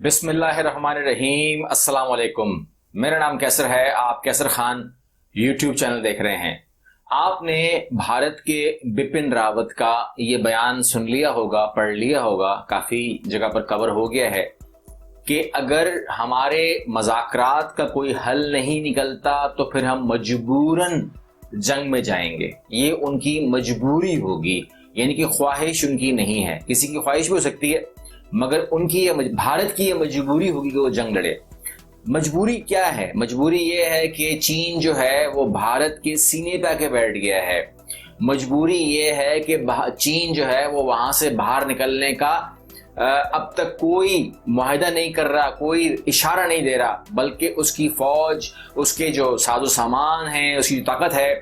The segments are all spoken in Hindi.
बिस्मिल्लाहिर्रहमानिर्रहीम। अस्सलाम वालेकुम। मेरा नाम कैसर है। आप कैसर खान यूट्यूब चैनल देख रहे हैं। आपने भारत के बिपिन रावत का ये बयान सुन लिया होगा, पढ़ लिया होगा, काफ़ी जगह पर कवर हो गया है कि अगर हमारे मज़ाकरात का कोई हल नहीं निकलता तो फिर हम मजबूरन जंग में जाएंगे। ये उनकी मजबूरी होगी, यानी कि ख्वाहिश उनकी नहीं है। किसी की ख्वाहिश भी हो सकती है, मगर उनकी ये भारत की ये मजबूरी होगी कि वो जंग लड़े। मजबूरी क्या है? मजबूरी ये है कि चीन जो है वो भारत के सीने पे आके बैठ गया है। मजबूरी ये है कि चीन जो है वो वहां से बाहर निकलने का अब तक कोई मुआहदा नहीं कर रहा, कोई इशारा नहीं दे रहा, बल्कि उसकी फौज, उसके जो साजो सामान है, उसकी ताकत है,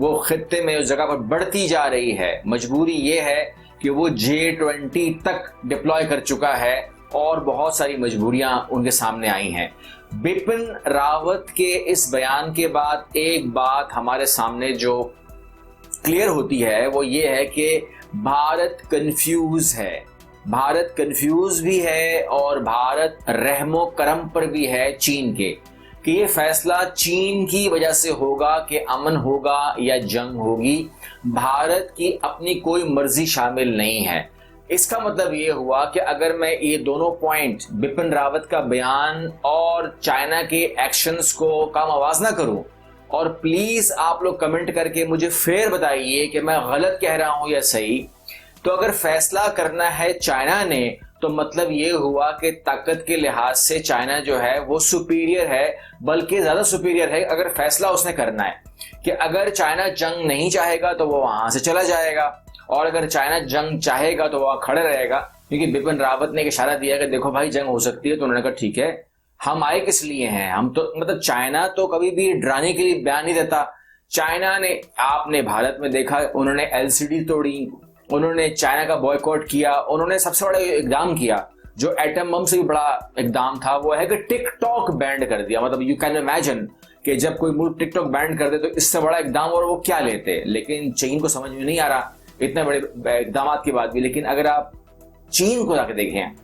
वो खित्ते में उस जगह पर बढ़ती जा रही है। मजबूरी ये है कि वो J20 तक डिप्लॉय कर चुका है और बहुत सारी मजबूरियां उनके सामने आई हैं। बिपिन रावत के इस बयान के बाद एक बात हमारे सामने जो क्लियर होती है वो ये है कि भारत कंफ्यूज है। भारत कंफ्यूज भी है और भारत रहमो करम पर भी है चीन के, कि ये फैसला चीन की वजह से होगा कि अमन होगा या जंग होगी। भारत की अपनी कोई मर्जी शामिल नहीं है। इसका मतलब ये हुआ कि अगर मैं ये दोनों पॉइंट, बिपिन रावत का बयान और चाइना के एक्शंस को कम आवाज ना करूं, और प्लीज आप लोग कमेंट करके मुझे फिर बताइए कि मैं गलत कह रहा हूं या सही। तो अगर फैसला करना है चाइना ने, तो मतलब ये हुआ कि ताकत के लिहाज से चाइना जो है वो सुपीरियर है, बल्कि ज्यादा सुपीरियर है। अगर फैसला उसने करना है कि अगर चाइना जंग नहीं चाहेगा तो वो वहां से चला जाएगा, और अगर चाइना जंग चाहेगा तो वहां खड़े रहेगा। क्योंकि बिपिन रावत ने एक इशारा दिया कि देखो भाई जंग हो सकती है, तो उन्होंने कहा ठीक है, हम आए किस लिए हैं, हम तो मतलब चाइना तो कभी भी डराने के लिए बयान नहीं देता। चाइना ने, आपने भारत में देखा, उन्होंने LCD तोड़ी, उन्होंने चाइना का बॉयकॉट किया, उन्होंने सबसे बड़ा इकदाम किया जो एटम बम से भी बड़ा इकदाम था, वो है कि टिकटॉक बैंड कर दिया। मतलब यू कैन इमेजिन कि जब कोई मुल्क टिकटॉक बैंड कर दे तो इससे बड़ा इकदाम और वो क्या लेते। लेकिन चीन को समझ में नहीं आ रहा इतने बड़े इकदाम के बाद भी। लेकिन अगर आप चीन को जाके देखें,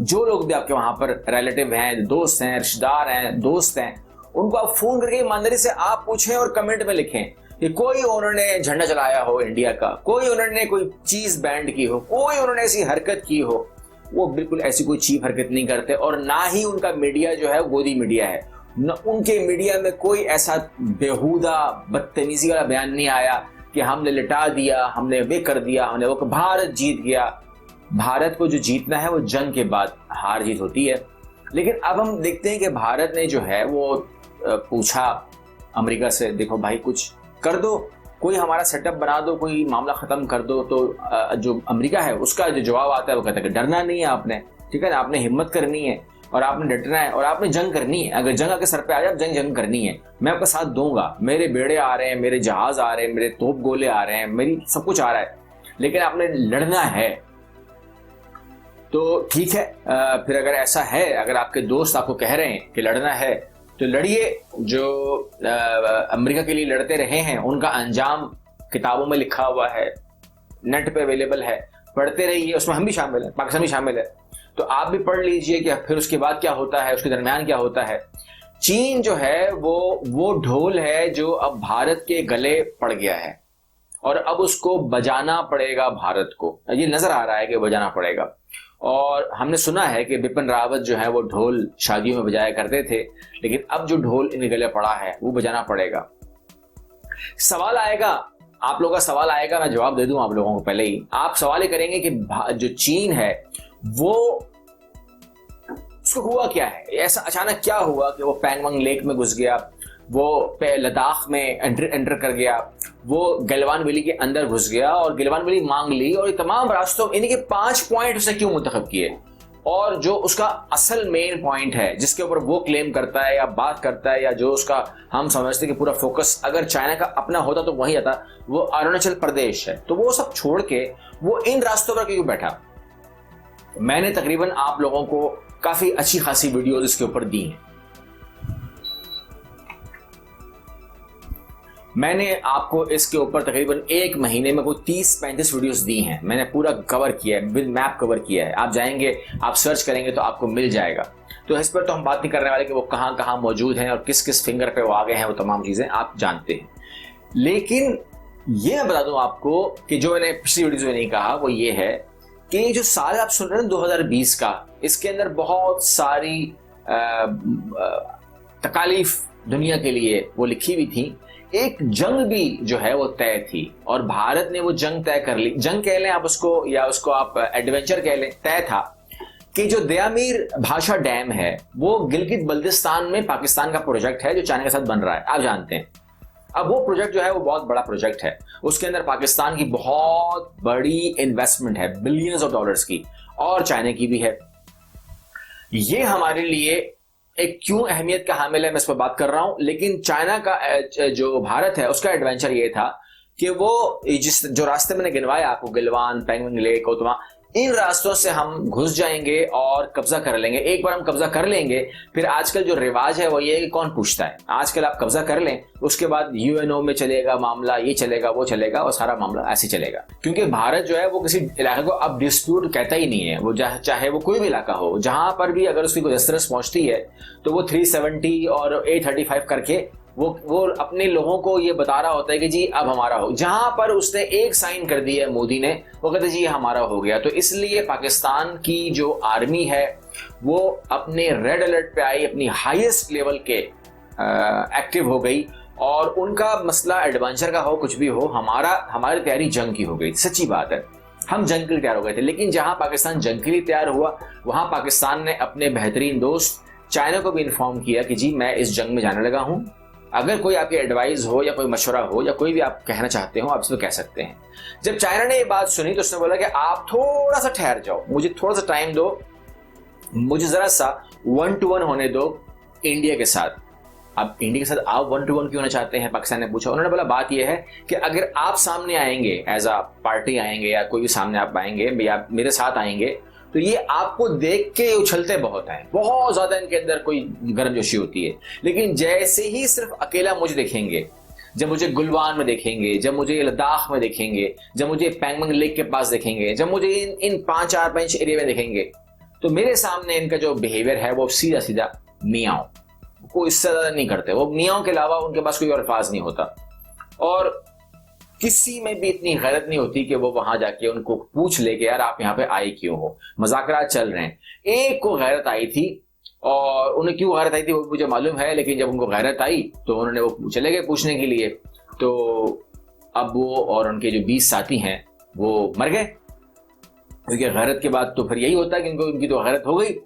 जो लोग भी आपके वहां पर रिलेटिव हैं, दोस्त हैं, रिश्तेदार हैं, दोस्त हैं, उनको आप फोन करके ईमानदारी से आप पूछें और कमेंट में लिखें कि कोई उन्होंने झंडा चलाया हो इंडिया का, कोई उन्होंने कोई चीज बैंड की हो, कोई उन्होंने ऐसी हरकत की हो। वो बिल्कुल ऐसी कोई चीप हरकत नहीं करते, और ना ही उनका मीडिया जो है गोदी मीडिया है। न उनके मीडिया में कोई ऐसा बेहुदा बदतमीजी वाला बयान नहीं आया कि हमने लिटा दिया, हमने वे कर दिया, हमने वो, भारत जीत गया। भारत को जो जीतना है वो जंग के बाद हार जीत होती है। लेकिन अब हम देखते हैं कि भारत ने जो है वो पूछा अमेरिका से, देखो भाई कुछ कर दो, कोई हमारा सेटअप बना दो, कोई मामला खत्म कर दो। तो जो अमेरिका है उसका जो जवाब आता है वो कहता है कि डरना नहीं है आपने, ठीक है ना, आपने हिम्मत करनी है और आपने डटना है और आपने जंग करनी है। अगर जंग आके सर पे आ जाए, जंग करनी है, मैं आपका साथ दूंगा। मेरे बेड़े आ रहे हैं, मेरे जहाज आ रहे हैं, मेरे तोप गोले आ रहे हैं, मेरी सब कुछ आ रहा है, लेकिन आपने लड़ना है। तो ठीक है, फिर अगर ऐसा है, अगर आपके दोस्त आपको कह रहे हैं कि लड़ना है तो लड़िए। जो अमेरिका के लिए लड़ते रहे हैं उनका अंजाम किताबों में लिखा हुआ है, नेट पे अवेलेबल है, पढ़ते रहिए। उसमें हम भी शामिल हैं, पाकिस्तान भी शामिल है, तो आप भी पढ़ लीजिए कि फिर उसके बाद क्या होता है, उसके दरमियान क्या होता है। चीन जो है वो ढोल है जो अब भारत के गले पड़ गया है, और अब उसको बजाना पड़ेगा भारत को। ये नजर आ रहा है कि बजाना पड़ेगा। और हमने सुना है कि बिपिन रावत जो है वो ढोल शादियों में बजाया करते थे, लेकिन अब जो ढोल इनके गले पड़ा है वो बजाना पड़ेगा। सवाल आएगा, आप लोगों का सवाल आएगा, मैं जवाब दे दूं आप लोगों को पहले ही। आप सवाल ये करेंगे कि जो चीन है वो, उसको हुआ क्या है, ऐसा अचानक क्या हुआ कि वो पैंगोंग लेक में घुस गया, वो लद्दाख में एंटर कर गया, वो गलवान वैली के अंदर घुस गया और गलवान वैली मांग ली, और ये तमाम रास्तों, इन्हीं के 5 पॉइंट उसने क्यों मुंतखब किए। और जो उसका असल मेन पॉइंट है जिसके ऊपर वो क्लेम करता है या बात करता है, या जो उसका हम समझते हैं कि पूरा फोकस अगर चाइना का अपना होता तो वही आता, वो अरुणाचल प्रदेश है। तो वो सब छोड़ के वो इन रास्तों पर क्यों बैठा। मैंने तकरीबन आप लोगों को काफी अच्छी खासी वीडियोस इसके ऊपर दी हैं। मैंने आपको इसके ऊपर तकरीबन 1 महीने में कोई 30-35 वीडियोस दी हैं। मैंने पूरा कवर किया है, विद मैप कवर किया है। आप जाएंगे, आप सर्च करेंगे तो आपको मिल जाएगा। तो इस पर तो हम बात नहीं करने वाले कि वो कहाँ कहाँ मौजूद हैं और किस किस फिंगर पे वो आ गए हैं, वो तमाम चीज़ें आप जानते हैं। लेकिन ये मैं बता दूं आपको कि जो मैंने पिछली वीडियो में नहीं कहा वो ये है कि जो साल आप सुन रहे हैं 2020 का, इसके अंदर बहुत सारी तकालीफ दुनिया के लिए वो लिखी हुई थी। एक जंग भी जो है वो तय थी और भारत ने वो जंग तय कर ली। जंग कह लें आप उसको, या उसको आप एडवेंचर कह लें। तय था कि जो दयामीर भाषा डैम है वो गिलगित बल्तिस्तान में पाकिस्तान का प्रोजेक्ट है जो चाइना के साथ बन रहा है, आप जानते हैं। अब वो प्रोजेक्ट जो है वो बहुत बड़ा प्रोजेक्ट है, उसके अंदर पाकिस्तान की बहुत बड़ी इन्वेस्टमेंट है, बिलियंस ऑफ डॉलर्स की, और चाइना की भी है। ये हमारे लिए एक क्यों अहमियत का हामिल है, मैं इस पर बात कर रहा हूं। लेकिन चाइना का जो भारत है उसका एडवेंचर ये था कि वो जो रास्ते मैंने गिनवाया आपको, गिलवान, पेंगोंग लेक, कोतमा, इन रास्तों से हम घुस जाएंगे और कब्जा कर लेंगे। एक बार हम कब्जा कर लेंगे, फिर आजकल जो रिवाज है वो ये है कि कौन पूछता है। आजकल आप कब्जा कर लें, उसके बाद यूएनओ में चलेगा मामला, ये चलेगा वो चलेगा, और सारा मामला ऐसे चलेगा। क्योंकि भारत जो है वो किसी इलाके को अब डिस्प्यूट कहता ही नहीं है। वो चाहे वो कोई भी इलाका हो, जहां पर भी अगर उसकी कोई दस्तरस पहुंचती है तो वो 370 और 835 करके वो अपने लोगों को ये बता रहा होता है कि जी अब हमारा हो। जहां पर उसने एक साइन कर दिया है मोदी ने, वो कहते जी हमारा हो गया। तो इसलिए पाकिस्तान की जो आर्मी है वो अपने रेड अलर्ट पे आई, अपनी हाईएस्ट लेवल के एक्टिव हो गई, और उनका मसला एडवेंचर का हो कुछ भी हो, हमारी तैयारी जंग की हो गई। सच्ची बात है, हम जंग के लिए तैयार हो गए थे। लेकिन जहां पाकिस्तान जंग के लिए तैयार हुआ, वहां पाकिस्तान ने अपने बेहतरीन दोस्त चाइना को भी इन्फॉर्म किया कि जी मैं इस जंग में जाने लगा हूं, अगर कोई आपकी एडवाइस हो या कोई मशवरा हो या कोई भी आप कहना चाहते हो, आप इसमें कह सकते हैं। जब चाइना ने ये बात सुनी तो उसने बोला कि आप थोड़ा सा ठहर जाओ, मुझे थोड़ा सा टाइम दो, मुझे जरा सा 1-to-1 होने दो इंडिया के साथ। अब इंडिया के साथ आप 1-to-1 क्यों होना चाहते हैं, पाकिस्तान ने पूछा। उन्होंने बोला बात यह है कि अगर आप सामने आएंगे, एज अ पार्टी आएंगे या कोई भी सामने आप आएंगे या मेरे साथ आएंगे, तो ये आपको देख के उछलते बहुत हैं, बहुत ज्यादा इनके अंदर कोई गर्मजोशी होती है। लेकिन जैसे ही सिर्फ अकेला मुझे देखेंगे, जब मुझे गुलवान में देखेंगे, जब मुझे लद्दाख में देखेंगे, जब मुझे पेंगोंग लेक के पास देखेंगे, जब मुझे इन 5-4-5 एरिया में देखेंगे, तो मेरे सामने इनका जो बिहेवियर है वो सीधा सीधा मियाओ, कोई इससे ज्यादा नहीं करते। वो मियाओ के अलावा उनके पास कोई और अल्फाज नहीं होता, और किसी में भी इतनी गैरत नहीं होती कि वो वहां जाके उनको पूछ ले कि यार आप यहाँ पे आए क्यों हो, मज़ाकरात चल रहे हैं। एक को गैरत आई थी, और उन्हें क्यों गैरत आई थी वो मुझे मालूम है, लेकिन जब उनको गैरत आई तो उन्होंने वो चले गए पूछने के लिए। तो अब वो और उनके जो 20 साथी हैं वो मर गए, क्योंकि गैरत के बाद तो फिर यही होता है कि उनकी तो गैरत हो गई।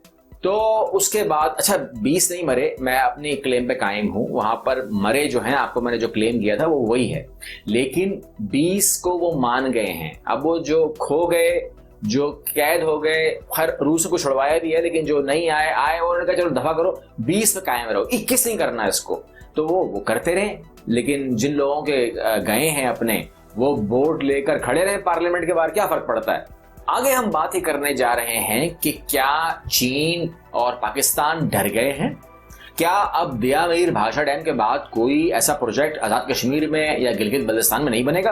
तो उसके बाद अच्छा 20 नहीं मरे, मैं अपनी क्लेम पे कायम हूं। वहां पर मरे जो हैं, आपको मैंने जो क्लेम किया था वो वही है, लेकिन 20 को वो मान गए हैं। अब वो जो खो गए, जो कैद हो गए, हर रूस को छुड़वाया भी है, लेकिन जो नहीं आए उन्होंने कहा चलो दफा करो, 20 पे कायम रहो, 21 नहीं करना इसको। तो वो करते रहे। लेकिन जिन लोगों के गए हैं अपने, वो बोर्ड लेकर खड़े रहे पार्लियामेंट के बाहर, क्या फर्क पड़ता है। आगे हम बात ही करने जा रहे हैं कि क्या चीन और पाकिस्तान डर गए हैं। क्या अब दयामीर भाषा डैम के बाद कोई ऐसा प्रोजेक्ट आजाद कश्मीर में या गिलगित बल्तिस्तान में नहीं बनेगा।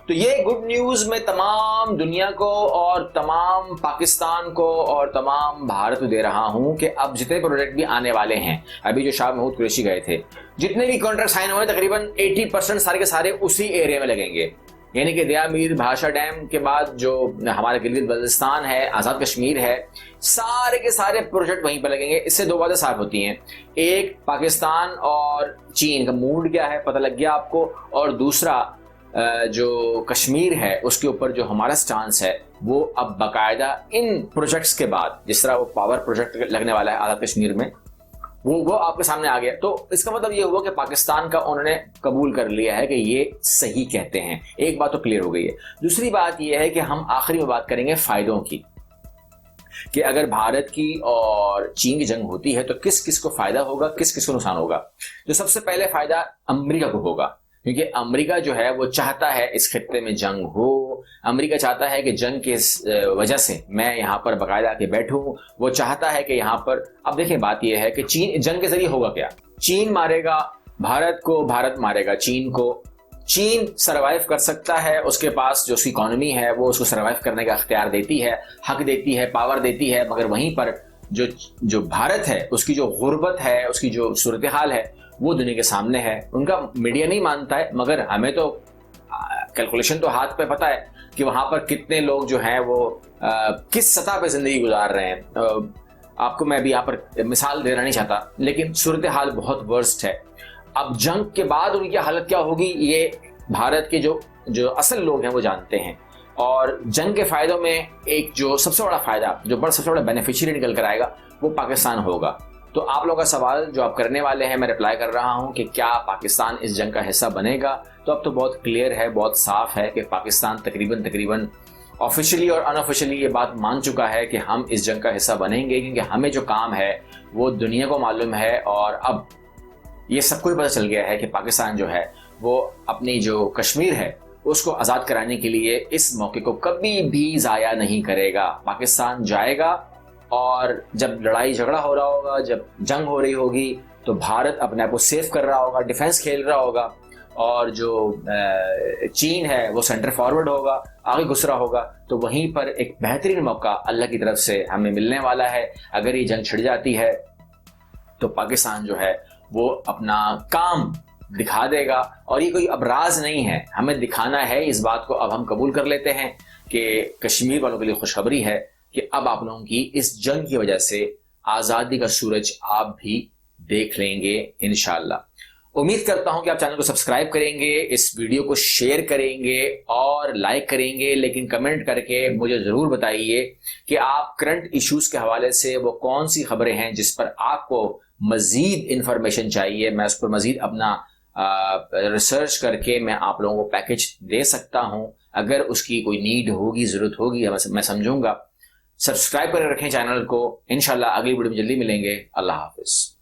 तो ये गुड न्यूज मैं तमाम दुनिया को और तमाम पाकिस्तान को और तमाम भारत को दे रहा हूं कि अब जितने प्रोजेक्ट भी आने वाले हैं, अभी जो शाह महमूद कुरैशी गए थे, जितने भी कॉन्ट्रैक्ट साइन हुए तकरीबन 80% सारे के सारे उसी एरिया में लगेंगे। यानी कि दयामीर भाषा डैम के बाद जो हमारा गिलगित बल्तिस्तान है, आज़ाद कश्मीर है, सारे के सारे प्रोजेक्ट वहीं पर लगेंगे। इससे दो बातें साफ होती हैं, एक पाकिस्तान और चीन का मूड क्या है पता लग गया आपको, और दूसरा जो कश्मीर है उसके ऊपर जो हमारा स्टांस है वो अब बाकायदा इन प्रोजेक्ट्स के बाद, जिस तरह वो पावर प्रोजेक्ट लगने वाला है आज़ाद कश्मीर में, वो आपके सामने आ गया। तो इसका मतलब ये हुआ कि पाकिस्तान का उन्होंने कबूल कर लिया है कि ये सही कहते हैं। एक बात तो क्लियर हो गई है। दूसरी बात ये है कि हम आखिरी में बात करेंगे फायदों की, कि अगर भारत की और चीन की जंग होती है तो किस किस को फायदा होगा, किस किस को नुकसान होगा। तो सबसे पहले फायदा अमेरिका को होगा, क्योंकि अमेरिका जो है वो चाहता है इस खित्ते में जंग हो। अमेरिका चाहता है कि जंग की वजह से मैं यहाँ पर बाकायदा के बैठूं। वो चाहता है कि यहाँ पर, अब देखिए बात यह है कि चीन जंग के जरिए होगा क्या, चीन मारेगा भारत को, भारत मारेगा चीन को, चीन सरवाइव कर सकता है, उसके पास जो उसकी इकोनॉमी है वो उसको सरवाइव करने का अख्तियार देती है, हक देती है, पावर देती है, मगर वहीं पर जो भारत है उसकी जो गुर्बत है, उसकी जो सूरत हाल है वो दुनिया के सामने है। उनका मीडिया नहीं मानता है, मगर हमें तो कैलकुलेशन तो हाथ पे पता है कि वहां पर कितने लोग जो हैं वो किस सतह पे जिंदगी गुजार रहे हैं। आपको मैं अभी यहाँ पर मिसाल देना नहीं चाहता, लेकिन सूरत हाल बहुत वर्स्ट है। अब जंग के बाद उनकी हालत क्या होगी ये भारत के जो असल लोग हैं वो जानते हैं। और जंग के फायदों में एक जो सबसे बड़ा फायदा, सबसे बड़ा बेनिफिशियरी निकल कर आएगा वो पाकिस्तान होगा। तो आप लोगों का सवाल जो आप करने वाले हैं मैं रिप्लाई कर रहा हूं कि क्या पाकिस्तान इस जंग का हिस्सा बनेगा। तो अब तो बहुत क्लियर है, बहुत साफ है कि पाकिस्तान तकरीबन ऑफिशियली और अनऑफिशियली ये बात मान चुका है कि हम इस जंग का हिस्सा बनेंगे, क्योंकि हमें जो काम है वो दुनिया को मालूम है। और अब ये सबको ही पता चल गया है कि पाकिस्तान जो है वो अपनी जो कश्मीर है उसको आज़ाद कराने के लिए इस मौके को कभी भी ज़ाया नहीं करेगा। पाकिस्तान जाएगा और जब लड़ाई झगड़ा हो रहा होगा, जब जंग हो रही होगी, तो भारत अपने आप को सेफ कर रहा होगा, डिफेंस खेल रहा होगा, और जो चीन है वो सेंटर फॉरवर्ड होगा, आगे घुस रहा होगा। तो वहीं पर एक बेहतरीन मौका अल्लाह की तरफ से हमें मिलने वाला है। अगर ये जंग छिड़ जाती है तो पाकिस्तान जो है वो अपना काम दिखा देगा। और ये कोई अब राज नहीं है, हमें दिखाना है इस बात को। अब हम कबूल कर लेते हैं कि कश्मीर वालों के लिए खुशखबरी है कि अब आप लोगों की इस जंग की वजह से आज़ादी का सूरज आप भी देख लेंगे इंशाल्लाह। उम्मीद करता हूं कि आप चैनल को सब्सक्राइब करेंगे, इस वीडियो को शेयर करेंगे और लाइक करेंगे, लेकिन कमेंट करके मुझे ज़रूर बताइए कि आप करंट इश्यूज के हवाले से वो कौन सी खबरें हैं जिस पर आपको मज़ीद इंफॉर्मेशन चाहिए। मैं उस पर मज़ीद अपना रिसर्च करके मैं आप लोगों को पैकेज दे सकता हूं। अगर उसकी कोई नीड होगी, ज़रूरत होगी, मैं समझूंगा। सब्सक्राइब करके रखें चैनल को। इंशाल्लाह अगली वीडियो में जल्दी मिलेंगे। अल्लाह हाफिज़।